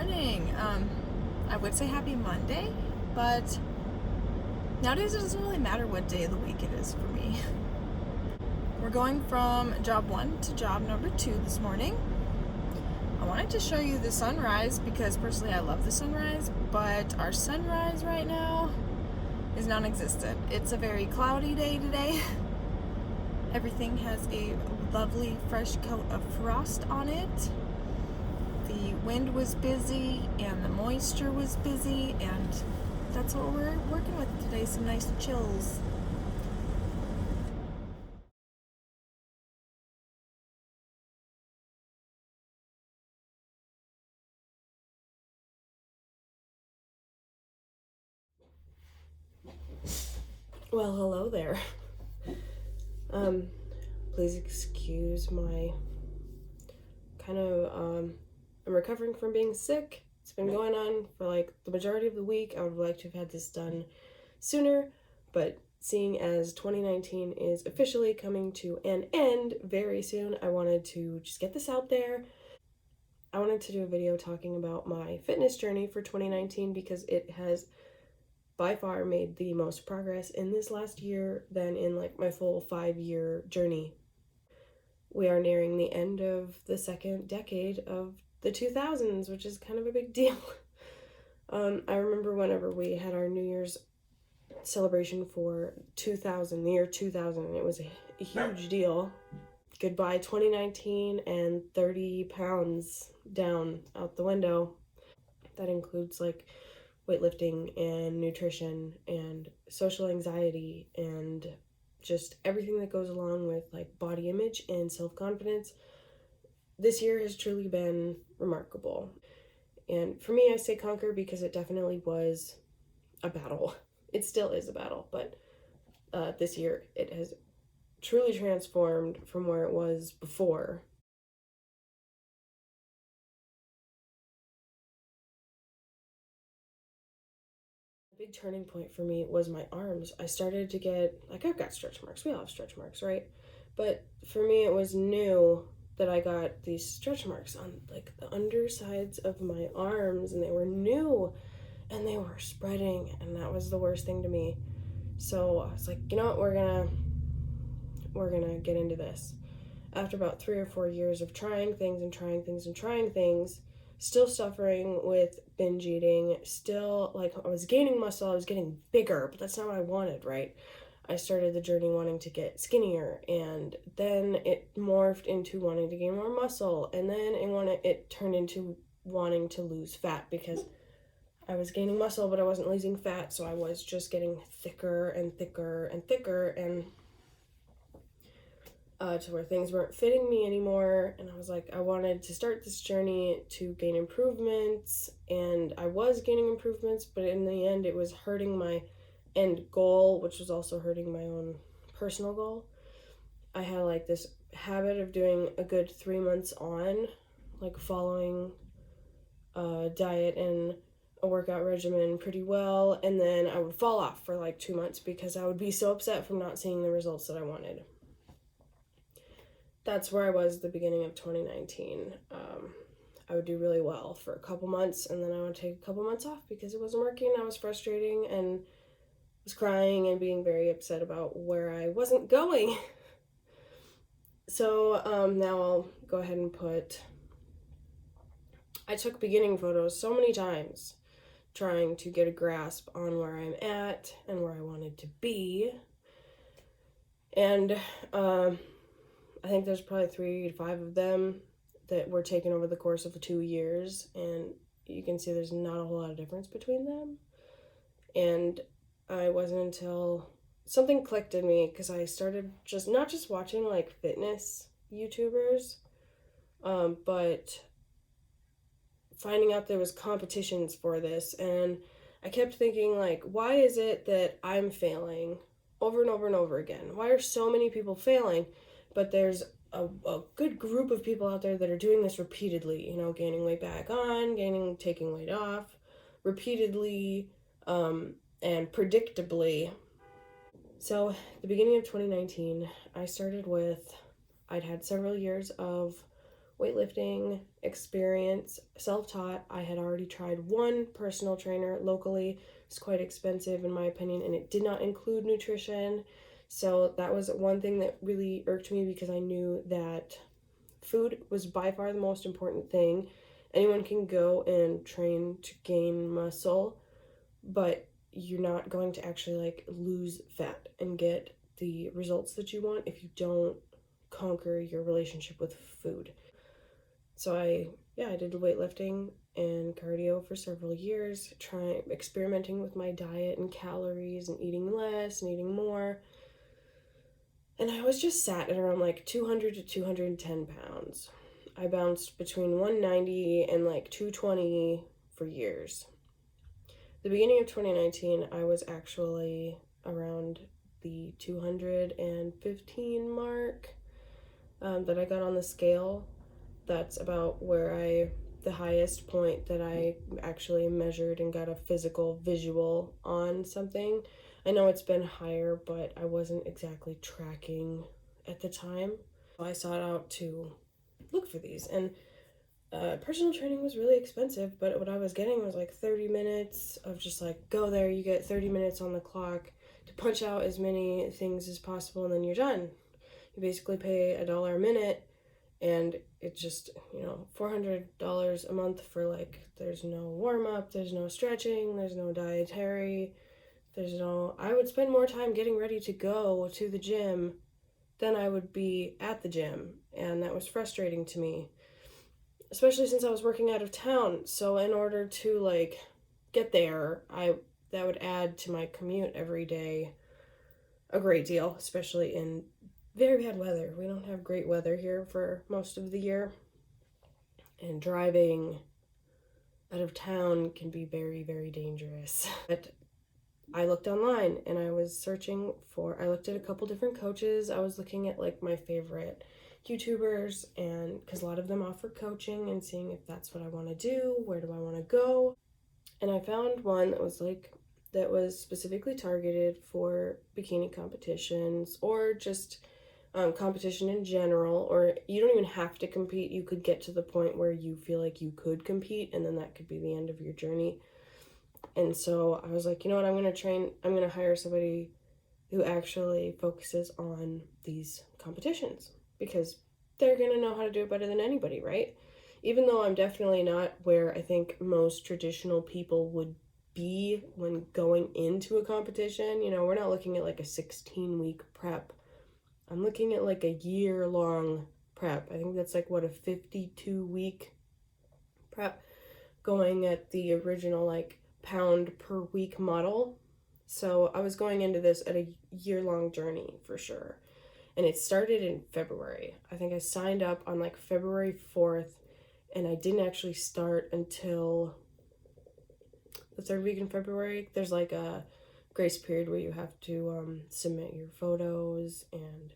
morning. I would say happy Monday, but nowadays it doesn't really matter what day of the week it is for me. We're going from job 1 to job number 2 this morning. I wanted to show you the sunrise because personally I love the sunrise, but our sunrise right now is non-existent. It's a very cloudy day today. Everything has a lovely fresh coat of frost on it. The wind was busy and the moisture was busy, and that's what we're working with today, some nice chills. Well, hello there. Please excuse my I'm recovering from being sick. It's been going on for like the majority of the week. I would like to have had this done sooner, but seeing as 2019 is officially coming to an end very soon, I wanted to just get this out there. I wanted to do a video talking about my fitness journey for 2019 because it has by far made the most progress in this last year than in like my full 5-year journey. We are nearing the end of the second decade of the 2000s, which is kind of a big deal. I remember whenever we had our New Year's celebration for the year 2000, and it was a huge deal. Goodbye 2019 and 30 pounds down out the window. That includes like weightlifting and nutrition and social anxiety and just everything that goes along with like body image and self-confidence. This year has truly been remarkable. And for me, I say conquer because it definitely was a battle. It still is a battle, but this year it has truly transformed from where it was before. A big turning point for me was my arms. I started to get, like, I've got stretch marks. We all have stretch marks, right? But for me, it was new that I got these stretch marks on like the undersides of my arms, and they were new and they were spreading, and that was the worst thing to me. So I was like, you know what, we're gonna get into this. After about 3 or 4 years of trying things, still suffering with binge eating, still like I was gaining muscle, I was getting bigger, but that's not what I wanted, right? I started the journey wanting to get skinnier, and then it morphed into wanting to gain more muscle, and then it turned into wanting to lose fat because I was gaining muscle but I wasn't losing fat, so I was just getting thicker and thicker and thicker, and to where things weren't fitting me anymore. And I was like, I wanted to start this journey to gain improvements, and I was gaining improvements, but in the end it was hurting my end goal, which was also hurting my own personal goal. I had like this habit of doing a good 3 months on, like following a diet and a workout regimen pretty well, and then I would fall off for like 2 months because I would be so upset from not seeing the results that I wanted. That's where I was at the beginning of 2019. I would do really well for a couple months, and then I would take a couple months off because it wasn't working. I was frustrating and was crying and being very upset about where I wasn't going. So now I'll go ahead and I took beginning photos so many times trying to get a grasp on where I'm at and where I wanted to be. And I think there's probably 3 to 5 of them that were taken over the course of the 2 years, and you can see there's not a whole lot of difference between them. And it wasn't until something clicked in me because I started not just watching like fitness YouTubers, but finding out there was competitions for this, and I kept thinking like, why is it that I'm failing over and over and over again? Why are so many people failing? But there's a good group of people out there that are doing this repeatedly, gaining weight back on, taking weight off, repeatedly, and predictably. So, the beginning of 2019, I'd had several years of weightlifting experience, self-taught. I had already tried one personal trainer locally. It's quite expensive in my opinion, and it did not include nutrition. So that was one thing that really irked me, because I knew that food was by far the most important thing. Anyone can go and train to gain muscle, but you're not going to actually like lose fat and get the results that you want if you don't conquer your relationship with food. So I did weightlifting and cardio for several years, experimenting with my diet and calories and eating less and eating more. And I was just sat at around like 200 to 210 pounds. I bounced between 190 and like 220 for years. The beginning of 2019, I was actually around the 215 mark that I got on the scale. That's about where the highest point that I actually measured and got a physical visual on something. I know it's been higher, but I wasn't exactly tracking at the time. I sought out to look for these, and personal training was really expensive, but what I was getting was like 30 minutes of just like, go there, you get 30 minutes on the clock to punch out as many things as possible, and then you're done. You basically pay $1 a minute, and it's just, $400 a month for like, there's no warm-up, there's no stretching, there's no dietary, I would spend more time getting ready to go to the gym than I would be at the gym, and that was frustrating to me, especially since I was working out of town. So in order to like get there, that would add to my commute every day a great deal, especially in very bad weather. We don't have great weather here for most of the year, and driving out of town can be very, very dangerous. But I looked online and I looked at a couple different coaches. I was looking at like my favorite YouTubers, and because a lot of them offer coaching, and seeing if that's what I want to do, where do I want to go. And I found one that was specifically targeted for bikini competitions, or just competition in general, or you don't even have to compete. You could get to the point where you feel like you could compete, and then that could be the end of your journey. And so I was like, you know what, I'm going to hire somebody who actually focuses on these competitions, because they're going to know how to do it better than anybody, right? Even though I'm definitely not where I think most traditional people would be when going into a competition. We're not looking at like a 16-week prep. I'm looking at like a year-long prep. I think that's like, a 52-week prep, going at the original like pound per week model. So I was going into this at a year-long journey for sure. And it started in February. I think I signed up on like February 4th, and I didn't actually start until the third week in February. There's like a grace period where you have to submit your photos and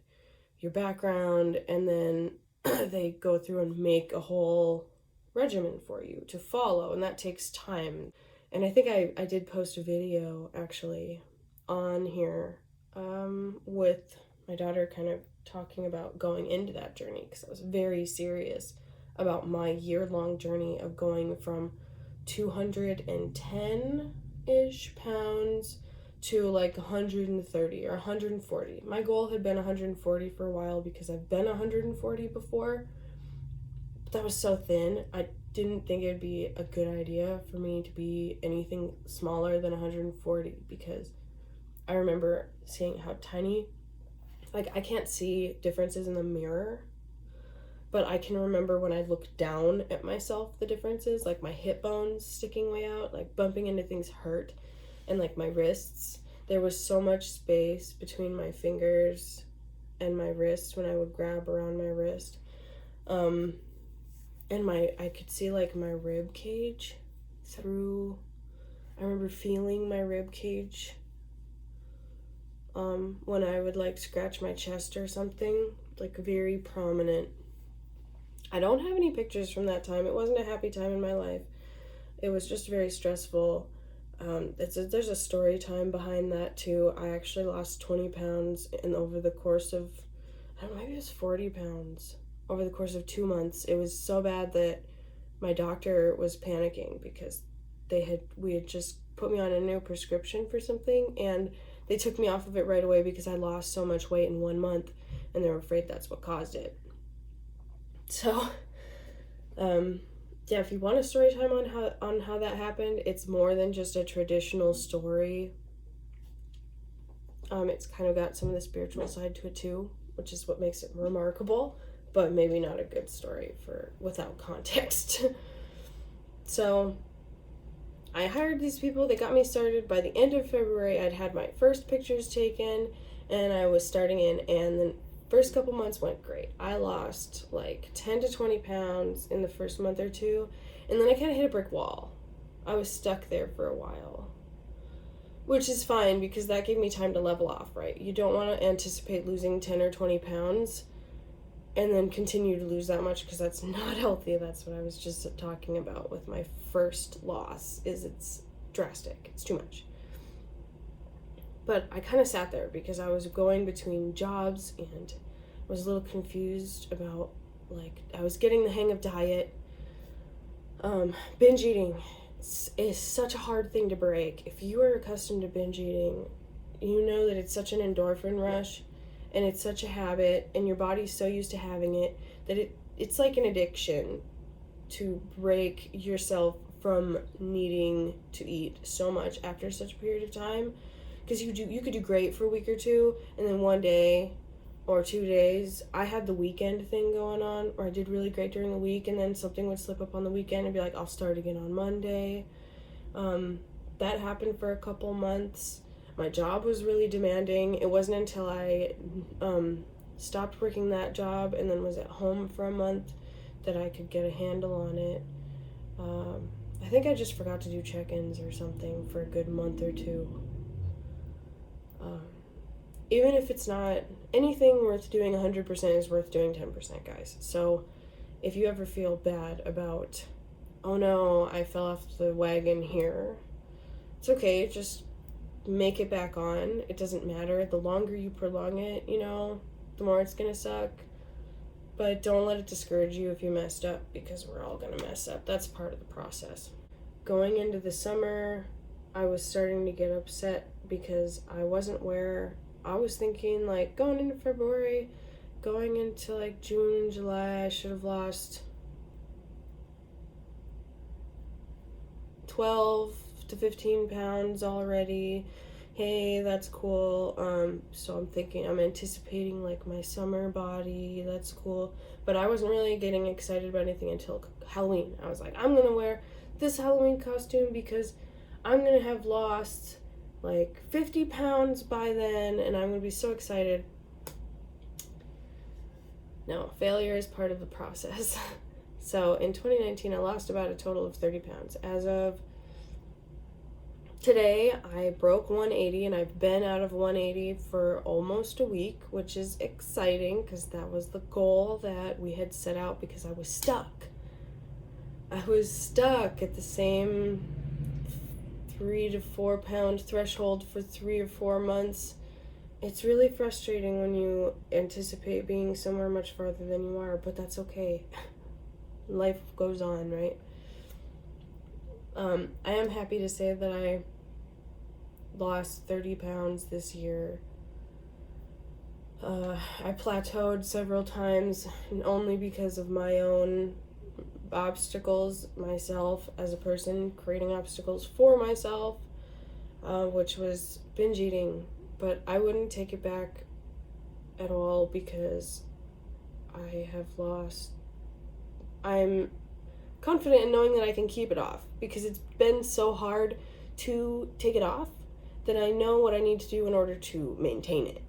your background, and then they go through and make a whole regimen for you to follow, and that takes time. And I think I did post a video actually on here with my daughter, kind of talking about going into that journey, because I was very serious about my year-long journey of going from 210-ish pounds to like 130 or 140. My goal had been 140 for a while, because I've been 140 before, but that was so thin. I didn't think it'd be a good idea for me to be anything smaller than 140, because I remember seeing how tiny, like I can't see differences in the mirror, but I can remember when I looked down at myself, the differences, like my hip bones sticking way out, like bumping into things hurt, and like my wrists. There was so much space between my fingers and my wrist when I would grab around my wrist. And I could see like my rib cage through. I remember feeling my rib cage when I would like scratch my chest or something, like very prominent. I don't have any pictures from that time. It wasn't a happy time in my life. It was just very stressful. There's a story time behind that too. I actually lost 20 pounds over the course of, I don't know, maybe it was 40 pounds over the course of 2 months. It was so bad that my doctor was panicking because we had just put me on a new prescription for something, and they took me off of it right away because I lost so much weight in 1 month, and they were afraid that's what caused it. So, yeah, if you want a story time on how that happened, it's more than just a traditional story. It's kind of got some of the spiritual side to it too, which is what makes it remarkable, but maybe not a good story without context. So, I hired these people. They got me started. By the end of February, I'd had my first pictures taken, and I was starting in, and the first couple months went great. I lost like 10 to 20 pounds in the first month or two, and then I kind of hit a brick wall. I was stuck there for a while, which is fine because that gave me time to level off, right? You don't want to anticipate losing 10 or 20 pounds and then continue to lose that much because that's not healthy. That's what I was just talking about with my first loss, is it's drastic. It's too much. But I kind of sat there because I was going between jobs and was a little confused about, like, I was getting the hang of diet. Binge eating is such a hard thing to break. If you are accustomed to binge eating, you know that it's such an endorphin rush and it's such a habit, and your body's so used to having it that it's like an addiction to break yourself from needing to eat so much after such a period of time. Because you could do great for a week or two, and then 1 day or 2 days, I had the weekend thing going on, where I did really great during the week, and then something would slip up on the weekend and be like, I'll start again on Monday. That happened for a couple months. My job was really demanding. It wasn't until I stopped working that job and then was at home for a month that I could get a handle on it. I think I just forgot to do check-ins or something for a good month or two. Even if it's not anything worth doing 100% is worth doing 10%, guys. So if you ever feel bad about, oh no, I fell off the wagon here, it's okay. Just make it back on. It doesn't matter. The longer you prolong it, the more it's gonna suck. But don't let it discourage you if you messed up, because we're all gonna mess up. That's part of the process. Going into the summer, I was starting to get upset because I wasn't where I was thinking. Like, going into February, going into like June and July, I should have lost 12 to 15 pounds already. Hey, that's cool. So I'm anticipating like my summer body. That's cool. But I wasn't really getting excited about anything until Halloween. I was like, I'm gonna wear this Halloween costume because I'm gonna have lost like 50 pounds by then, and I'm gonna be so excited. No, failure is part of the process. So in 2019, I lost about a total of 30 pounds. As of today, I broke 180, and I've been out of 180 for almost a week, which is exciting because that was the goal that we had set out, because I was stuck. I was stuck at the same 3 to 4 pound threshold for 3 or 4 months. It's really frustrating when you anticipate being somewhere much farther than you are, but that's okay. Life goes on, right? I am happy to say that I lost 30 pounds this year. I plateaued several times, and only because of my own obstacles, myself as a person creating obstacles for myself, which was binge eating. But I wouldn't take it back at all, because I'm confident in knowing that I can keep it off, because it's been so hard to take it off that I know what I need to do in order to maintain it.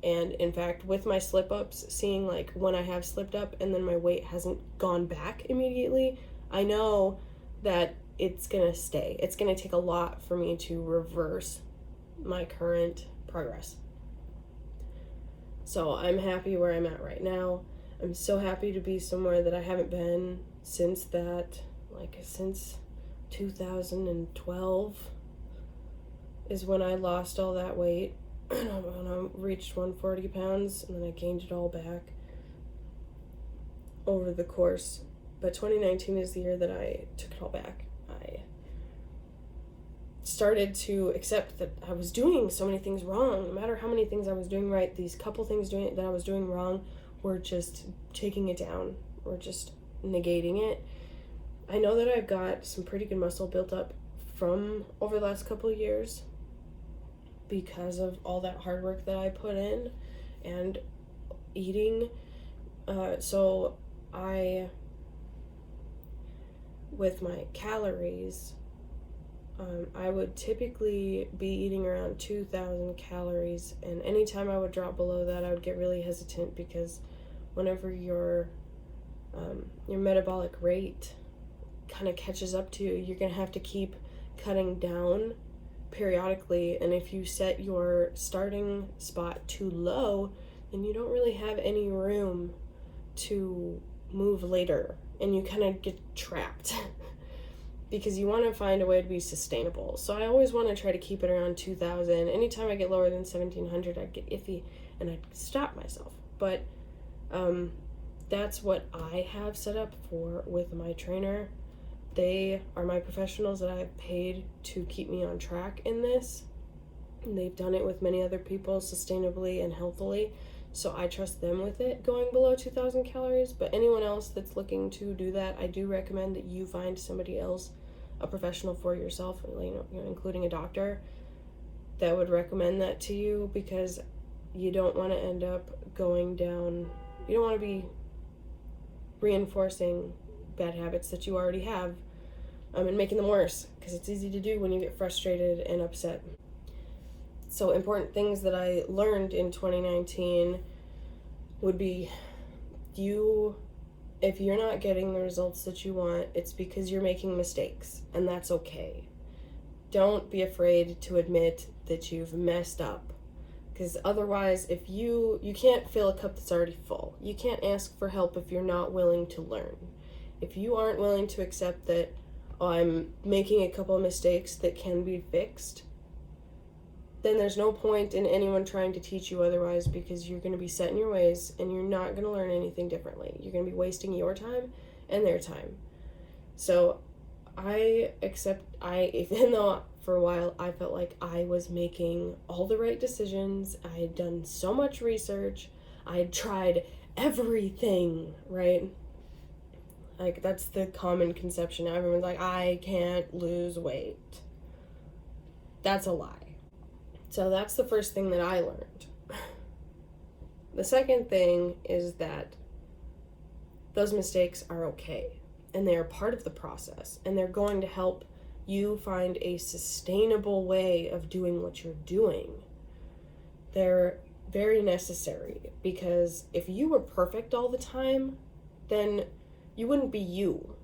And in fact, with my slip-ups, seeing like when I have slipped up and then my weight hasn't gone back immediately, I know that it's gonna stay. It's gonna take a lot for me to reverse my current progress. So I'm happy where I'm at right now. I'm so happy to be somewhere that I haven't been since 2012 is when I lost all that weight. When I reached 140 pounds, and then I gained it all back. over the course, but 2019 is the year that I took it all back. I started to accept that I was doing so many things wrong. No matter how many things I was doing right, these couple things that I was doing wrong were just taking it down, or just negating it. I know that I've got some pretty good muscle built up from over the last couple of years because of all that hard work that I put in and eating. So with my calories, I would typically be eating around 2,000 calories, and anytime I would drop below that, I would get really hesitant, because whenever your metabolic rate kind of catches up to you, you're going to have to keep cutting down periodically, and if you set your starting spot too low, then you don't really have any room to move later, and you kind of get trapped because you want to find a way to be sustainable. So I always want to try to keep it around 2,000. Anytime I get lower than 1,700, I get iffy and I stop myself. But that's what I have set up for with my trainer. They are my professionals that I've paid to keep me on track in this. And they've done it with many other people sustainably and healthily. So I trust them with it going below 2,000 calories. But anyone else that's looking to do that, I do recommend that you find somebody else, a professional for yourself, including a doctor, that would recommend that to you, because you don't want to end up going down, you don't want to be reinforcing bad habits that you already have, and making them worse, because it's easy to do when you get frustrated and upset. So important things that I learned in 2019 would be, if you're not getting the results that you want, it's because you're making mistakes, and that's okay. Don't be afraid to admit that you've messed up, because otherwise, if you can't fill a cup that's already full. You can't ask for help if you're not willing to learn. If you aren't willing to accept that, I'm making a couple of mistakes that can be fixed, then there's no point in anyone trying to teach you otherwise, because you're going to be set in your ways and you're not going to learn anything differently. You're going to be wasting your time and their time. So even though for a while I felt like I was making all the right decisions, I had done so much research, I had tried everything, right? Like, that's the common conception. Everyone's like, I can't lose weight. That's a lie. So that's the first thing that I learned. The second thing is that those mistakes are okay, and they are part of the process, and they're going to help you find a sustainable way of doing what you're doing. They're very necessary, because if you were perfect all the time, then you wouldn't be you.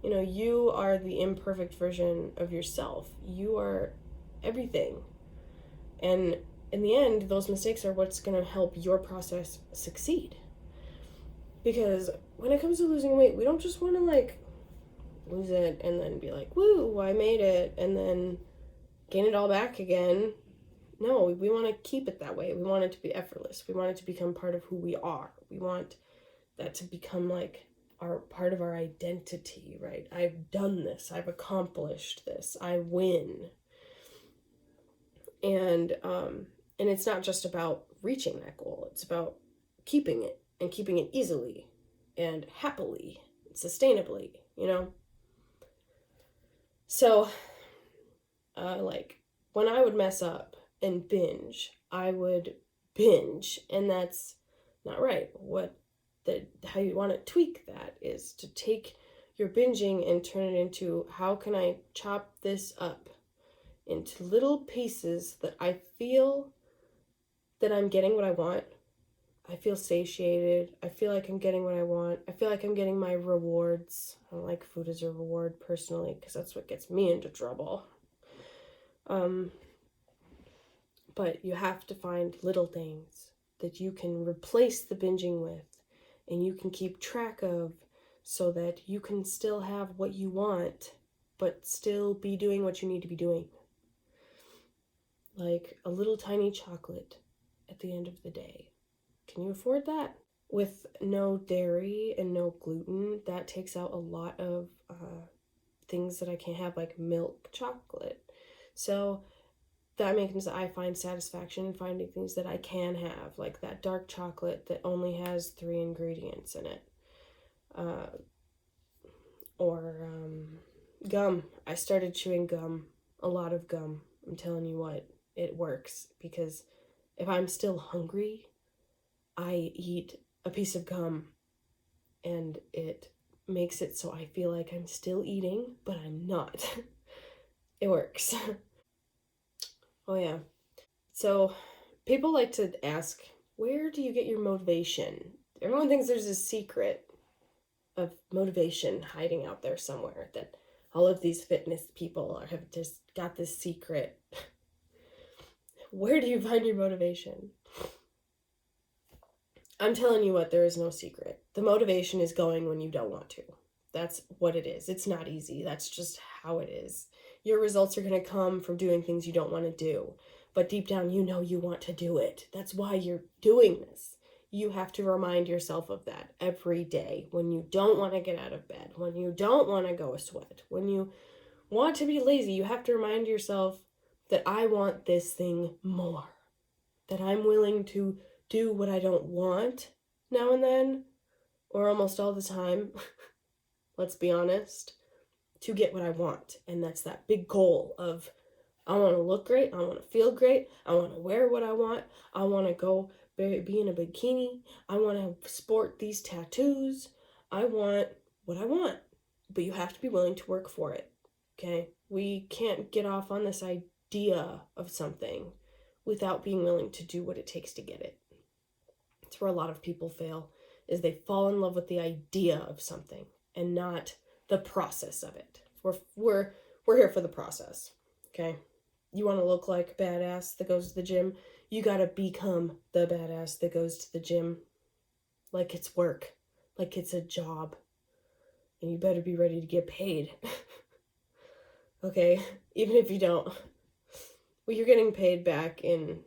You are the imperfect version of yourself. You are everything. And in the end, those mistakes are what's going to help your process succeed. Because when it comes to losing weight, we don't just want to lose it and then be like, woo, I made it, and then gain it all back again. No, we want to keep it that way. We want it to be effortless. We want it to become part of who we are. We want that to become part of our identity, right? I've done this. I've accomplished this. I win. And it's not just about reaching that goal. It's about keeping it, and keeping it easily and happily, sustainably, So, when I would mess up and binge, I would binge, and that's not right. How you want to tweak that is to take your binging and turn it into, how can I chop this up into little pieces that I feel that I'm getting what I want. I feel satiated. I feel like I'm getting what I want. I feel like I'm getting my rewards. I don't like food as a reward personally, because that's what gets me into trouble. But you have to find little things that you can replace the binging with, and you can keep track of, so that you can still have what you want, but still be doing what you need to be doing. Like a little tiny chocolate at the end of the day. Can you afford that? with no dairy and no gluten, that takes out a lot of things that I can't have, like milk chocolate. So that means I find satisfaction in finding things that I can have, like that dark chocolate that only has 3 ingredients in it. Or gum. I started chewing gum, a lot of gum. I'm telling you what, it works, because if I'm still hungry, I eat a piece of gum and it makes it so I feel like I'm still eating, but I'm not. It works. Oh, yeah. So, people like to ask, where do you get your motivation? Everyone thinks there's a secret of motivation hiding out there somewhere, that all of these fitness people have just got this secret. Where do you find your motivation? I'm telling you what, there is no secret. The motivation is going when you don't want to. That's what it is. It's not easy. That's just how it is. Your results are going to come from doing things you don't want to do. But deep down, you know you want to do it. That's why you're doing this. You have to remind yourself of that every day. When you don't want to get out of bed, when you don't want to go sweat, when you want to be lazy, you have to remind yourself that I want this thing more. That I'm willing to do what I don't want now and then, or almost all the time, let's be honest, to get what I want. And that's that big goal of, I want to look great, I want to feel great, I want to wear what I want, I want to go be in a bikini, I want to sport these tattoos, I want what I want. But you have to be willing to work for it, okay? We can't get off on this idea of something without being willing to do what it takes to get it. It's where a lot of people fail, is they fall in love with the idea of something and not the process of it. We're here for the process, okay? You want to look like a badass that goes to the gym, you got to become the badass that goes to the gym like it's work, like it's a job. And you better be ready to get paid. Okay? Even if you don't. Well, you're getting paid back in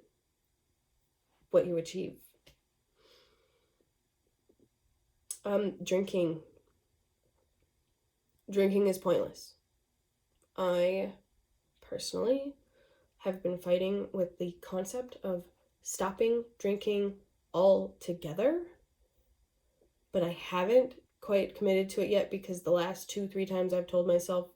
what you achieve. Drinking. Drinking is pointless. I personally have been fighting with the concept of stopping drinking altogether, but I haven't quite committed to it yet, because the last 2-3 times I've told myself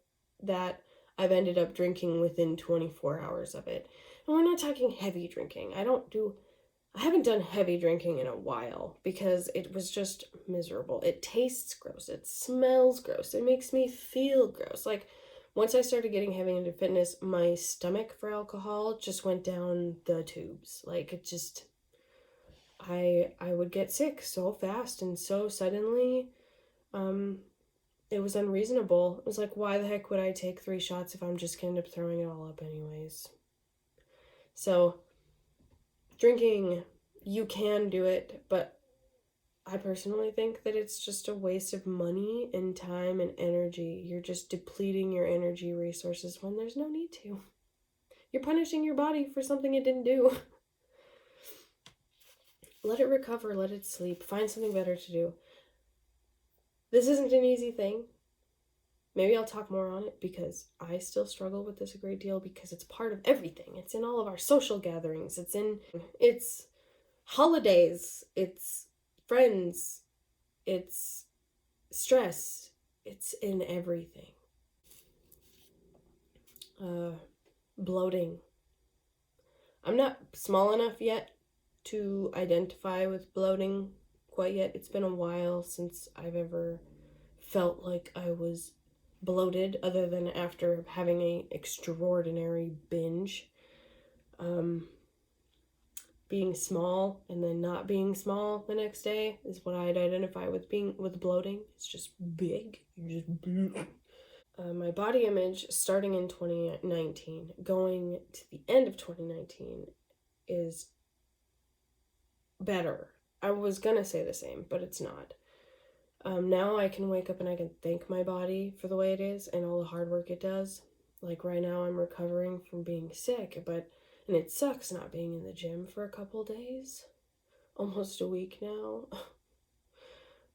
that, I've ended up drinking within 24 hours of it. And we're not talking heavy drinking. I haven't done heavy drinking in a while because it was just miserable. It tastes gross. It smells gross. It makes me feel gross. Like, once I started getting heavy into fitness, my stomach for alcohol just went down the tubes. Like, it just, I would get sick so fast and so suddenly. It was unreasonable. It was like, why the heck would I take 3 shots if I'm just going to end up throwing it all up anyways? So, drinking, you can do it, but I personally think that it's just a waste of money and time and energy. You're just depleting your energy resources when there's no need to. You're punishing your body for something it didn't do. Let it recover, let it sleep, find something better to do. This isn't an easy thing. Maybe I'll talk more on it, because I still struggle with this a great deal, because it's part of everything. It's in all of our social gatherings. It's holidays. It's friends. It's stress. It's in everything. Bloating. I'm not small enough yet to identify with bloating quite yet. It's been a while since I've ever felt like I was bloated, other than after having a extraordinary binge. Being small and then not being small the next day is what I'd identify with bloating. It's just big. You're just my body image, starting in 2019, going to the end of 2019, is better. I was gonna say the same, but it's not. Now I can wake up and I can thank my body for the way it is and all the hard work it does. Like, right now I'm recovering from being sick, and it sucks not being in the gym for a couple days. Almost a week now.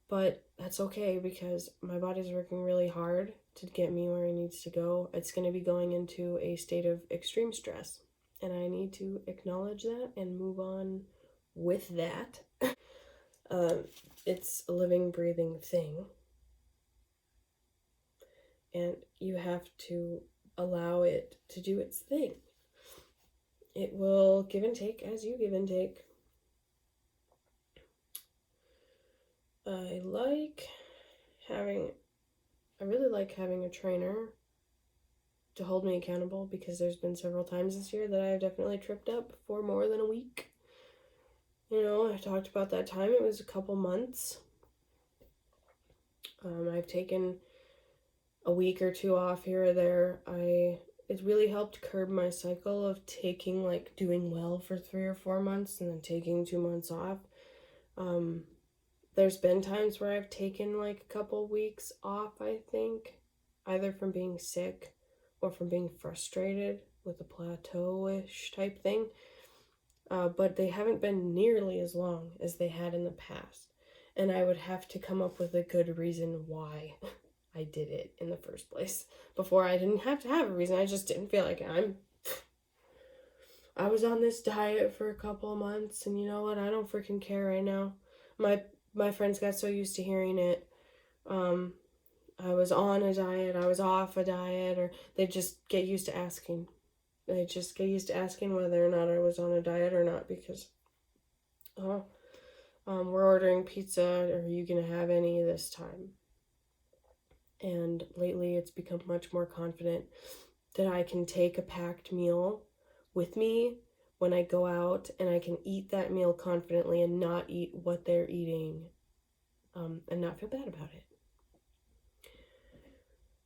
But that's okay because my body's working really hard to get me where it needs to go. It's going to be going into a state of extreme stress, and I need to acknowledge that and move on with that. It's a living, breathing thing, and you have to allow it to do its thing. It will give and take as you give and take. I really like having a trainer to hold me accountable, because there's been several times this year that I've definitely tripped up for more than a week. You know, I talked about that time. It was a couple months. I've taken a week or two off here or there. It really helped curb my cycle of doing well for 3 or 4 months and then taking 2 months off. There's been times where I've taken like a couple weeks off, I think, either from being sick or from being frustrated with a plateau-ish type thing. But they haven't been nearly as long as they had in the past. And I would have to come up with a good reason why I did it in the first place. Before, I didn't have to have a reason. I just didn't feel like I was on this diet for a couple of months, and you know what? I don't freaking care right now. My friends got so used to hearing it. I was on a diet, I was off a diet, or they just get used to asking. They just get used to asking whether or not I was on a diet or not, because, we're ordering pizza, are you gonna have any this time? And lately it's become much more confident that I can take a packed meal with me when I go out, and I can eat that meal confidently and not eat what they're eating, and not feel bad about it.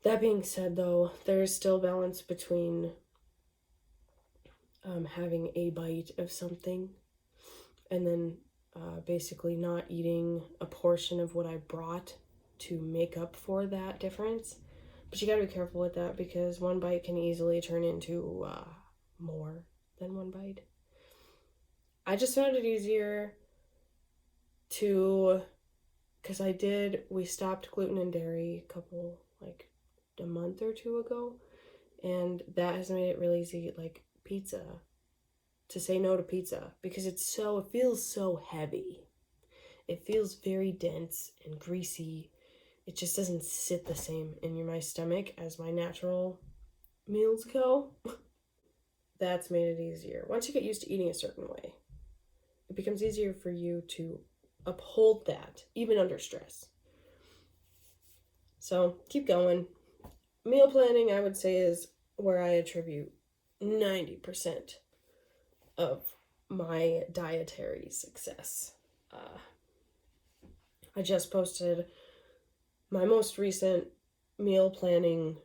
That being said, though, there is still balance between having a bite of something and then basically not eating a portion of what I brought to make up for that difference. But you gotta be careful with that, because one bite can easily turn into more than one bite. I just found it easier because we stopped gluten and dairy a month or two ago, and that has made it really easy, to say no to pizza, because it feels so heavy. It feels very dense and greasy. It just doesn't sit the same in my stomach as my natural meals go. That's made it easier. Once you get used to eating a certain way, it becomes easier for you to uphold that, even under stress. So keep going. Meal planning, I would say, is where I attribute 90% of my dietary success. I just posted my most recent meal planning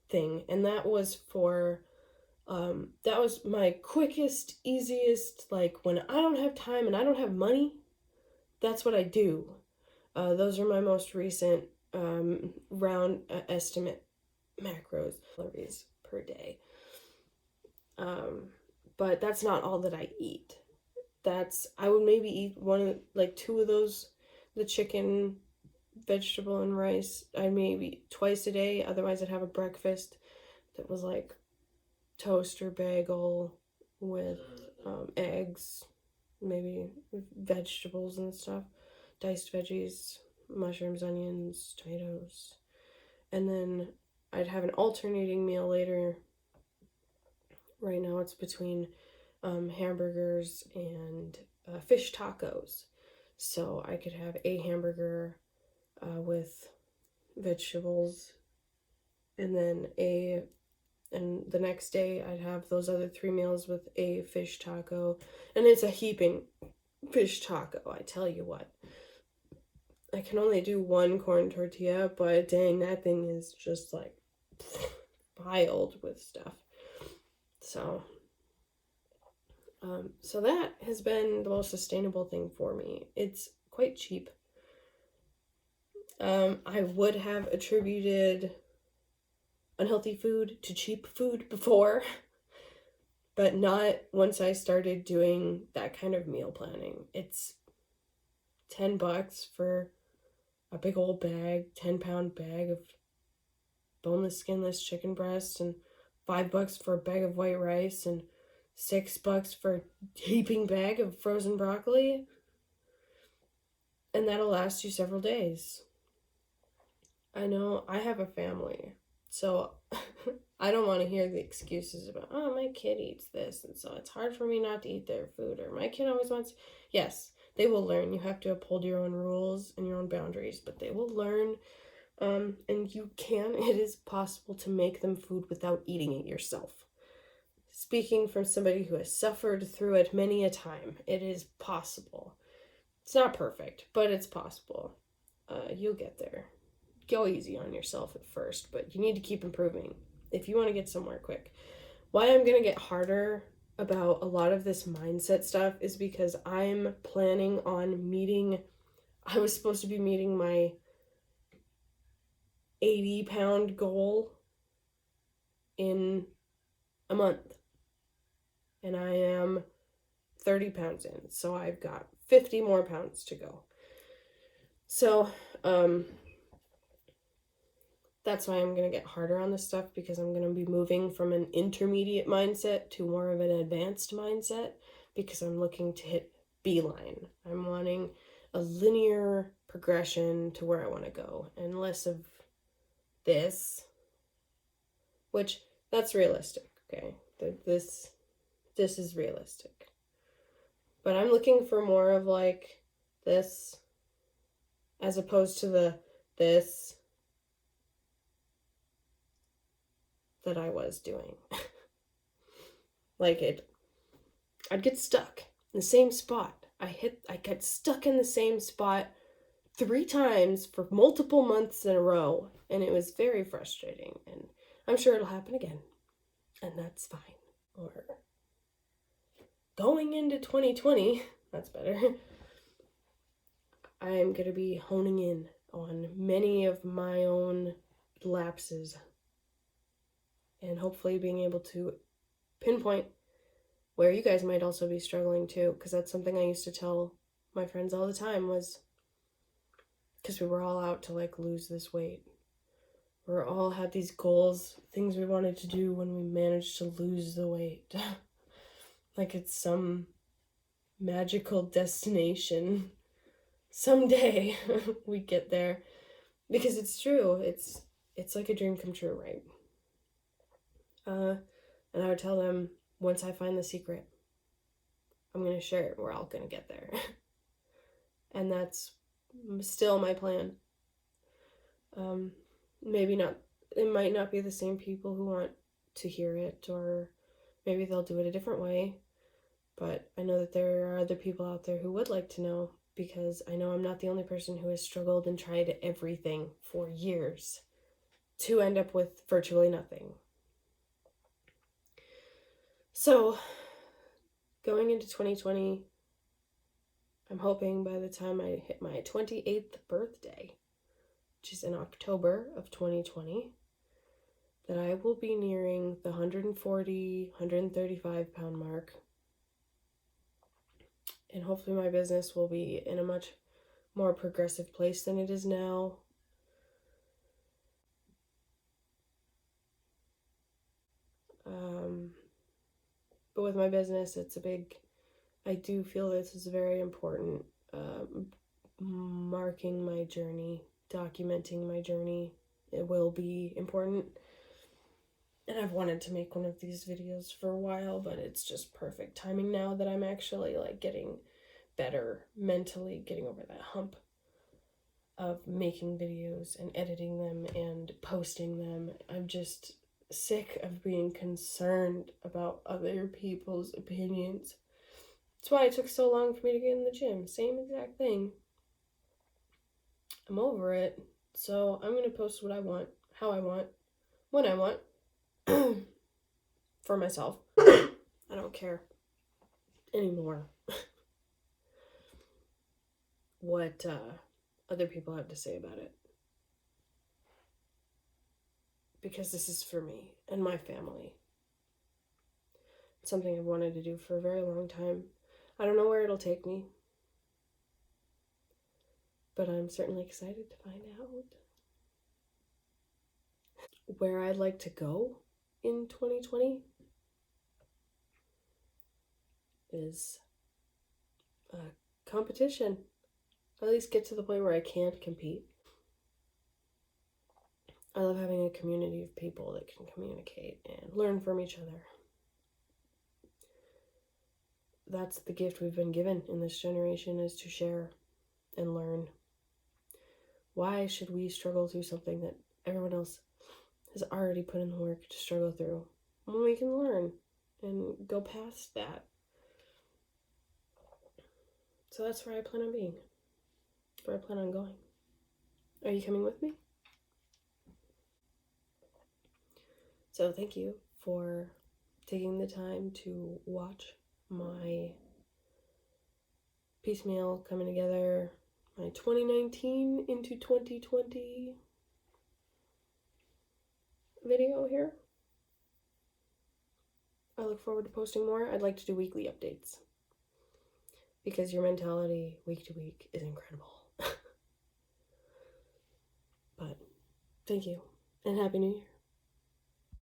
thing, and that was that was my quickest, easiest, when I don't have time and I don't have money, that's what I do. Those are my most recent round estimate macros, calories per day. But that's not all that I eat. I would maybe eat two of those, the chicken, vegetable, and rice. I maybe twice a day. Otherwise, I'd have a breakfast that was toast or bagel with eggs, maybe vegetables and stuff, diced veggies, mushrooms, onions, tomatoes. And then I'd have an alternating meal later. Right now it's between hamburgers and fish tacos. So I could have a hamburger with vegetables, and then the next day I'd have those other 3 meals with a fish taco. And it's a heaping fish taco, I tell you what. I can only do 1 corn tortilla, but dang, that thing is just piled with stuff. So that has been the most sustainable thing for me. It's quite cheap. I would have attributed unhealthy food to cheap food before, but not once I started doing that kind of meal planning. It's $10 for a big old bag, 10-pound bag of boneless, skinless chicken breast, and $5 for a bag of white rice, and $6 for a heaping bag of frozen broccoli. And that'll last you several days. I know I have a family, so I don't want to hear the excuses about, oh, my kid eats this, and so it's hard for me not to eat their food, or my kid always wants... Yes, they will learn. You have to uphold your own rules and your own boundaries, but they will learn, and it is possible to make them food without eating it yourself. Speaking from somebody who has suffered through it many a time, it is possible. It's not perfect, but it's possible. You'll get there. Go easy on yourself at first, but you need to keep improving if you want to get somewhere quick. Why I'm going to get harder about a lot of this mindset stuff is because I'm planning on I was supposed to be meeting my 80-pound goal in a month. And I am 30 pounds in, so I've got 50 more pounds to go. So, that's why I'm going to get harder on this stuff, because I'm going to be moving from an intermediate mindset to more of an advanced mindset, because I'm looking to hit beeline. I'm wanting a linear progression to where I want to go, and less of this, which that's realistic, okay? This is realistic. But I'm looking for more of like this, as opposed to this that I was doing. I'd get stuck in the same spot. I got stuck in the same spot 3 times for multiple months in a row, and it was very frustrating, and I'm sure it'll happen again, and that's fine. Or going into 2020, that's better, I'm going to be honing in on many of my own lapses, and hopefully being able to pinpoint where you guys might also be struggling too, because that's something I used to tell my friends all the time, was because we were all out to like lose this weight. We all had these goals, things we wanted to do when we managed to lose the weight. Like it's some magical destination. Someday we get there, because it's true. It's like a dream come true, right? And I would tell them, once I find the secret, I'm going to share it. We're all going to get there. And that's still my plan. Maybe not, it might not be the same people who want to hear it, or maybe they'll do it a different way. But I know that there are other people out there who would like to know, because I know I'm not the only person who has struggled and tried everything for years to end up with virtually nothing. So, going into 2020, I'm hoping by the time I hit my 28th birthday, which is in October of 2020, that I will be nearing the 140, 135 pound mark. And hopefully my business will be in a much more progressive place than it is now. But with my business, I do feel this is very important, marking my journey, documenting my journey. It will be important. And I've wanted to make one of these videos for a while, but it's just perfect timing now that I'm actually like getting better mentally, getting over that hump of making videos and editing them and posting them. I'm just sick of being concerned about other people's opinions. That's why it took so long for me to get in the gym. Same exact thing. I'm over it. So I'm going to post what I want, how I want, when I want, for myself. I don't care anymore what other people have to say about it. Because this is for me and my family. It's something I've wanted to do for a very long time. I don't know where it'll take me. but I'm certainly excited to find out where I'd like to go in 2020 is a competition. At least get to the point where I can't compete. I love having a community of people that can communicate and learn from each other. That's the gift we've been given in this generation, is to share and learn. Why should we struggle through something that everyone else has already put in the work to struggle through when we can learn and go past that? So that's where I plan on being, where I plan on going. Are you coming with me? So thank you for taking the time to watch my piecemeal coming together, my 2019 into 2020 video here. I look forward to posting more. I'd like to do weekly updates because your mentality week to week is incredible. But thank you and Happy New Year.